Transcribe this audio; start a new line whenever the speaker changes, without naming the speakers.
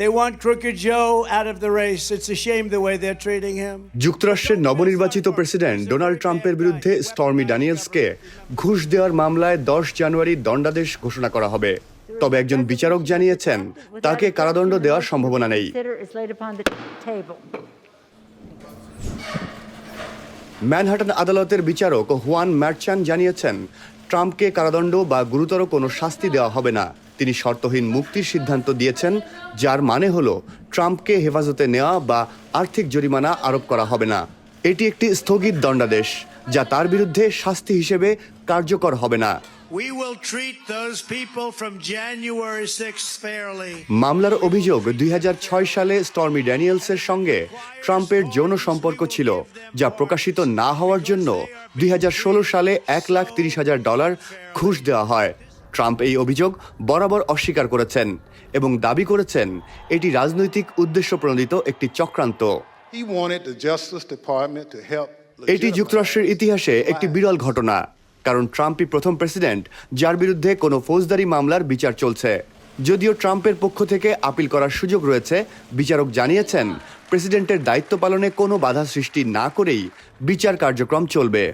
They want Crooked Joe out of the race. It's a shame the way they're treating him.
যুক্তরাষ্ট্রের নবনির্বাচিত president Donald ট্রাম্পের বিরুদ্ধে stormy ড্যানিয়েলসকে ঘুষ দেওয়ার মামলায় 10 জানুয়ারি দণ্ডাদেশ ঘোষণা করা হবে। তবে একজন বিচারক জানিয়েছেন তাকে কারাদণ্ড দেওয়ার সম্ভাবনা নেই। ম্যানহাটন আদালতের বিচারক হুয়ান ম্যারচান জানিয়েছেন ট্রাম্পকে কারাদণ্ড বা গুরুতর কোনো শাস্তি দেওয়া হবে না। তিনি শর্তহীন মুক্তির সিদ্ধান্ত দিয়েছেন, যার মানে হলো ট্রাম্পকে হেফাজতে নেওয়া বা আর্থিক জরিমানা আরোপ করা হবে না। এটি একটি স্থগিত দণ্ডাদেশ যা তার বিরুদ্ধে শাস্তি হিসেবে কার্যকর হবে না।
We will treat those people from January 6th fairly.
মামলার অভিযোগ 2006 সালে স্টর্মি ড্যানিয়েলসের সঙ্গে ট্রাম্পের যৌন সম্পর্ক ছিল, যা প্রকাশিত না হওয়ার জন্য 2016 সালে $1,30,000 ঘুষ দেওয়া হয়। ট্রাম্প এই অভিযোগ বরাবর অস্বীকার করেছেন এবং দাবি করেছেন এটি রাজনৈতিক উদ্দেশ্যপ্রণোদিত একটি চক্রান্ত। এটি যুক্তরাষ্ট্রের ইতিহাসে একটি বিরল ঘটনা, কারণ ট্রাম্পই প্রথম প্রেসিডেন্ট যার বিরুদ্ধে কোনো ফৌজদারি মামলার বিচার চলছে। যদিও ট্রাম্পের পক্ষ থেকে আপিল করার সুযোগ রয়েছে, বিচারক জানিয়েছেন প্রেসিডেন্টের দায়িত্ব পালনে কোনো বাধা সৃষ্টি না করেই বিচার কার্যক্রম চলবে।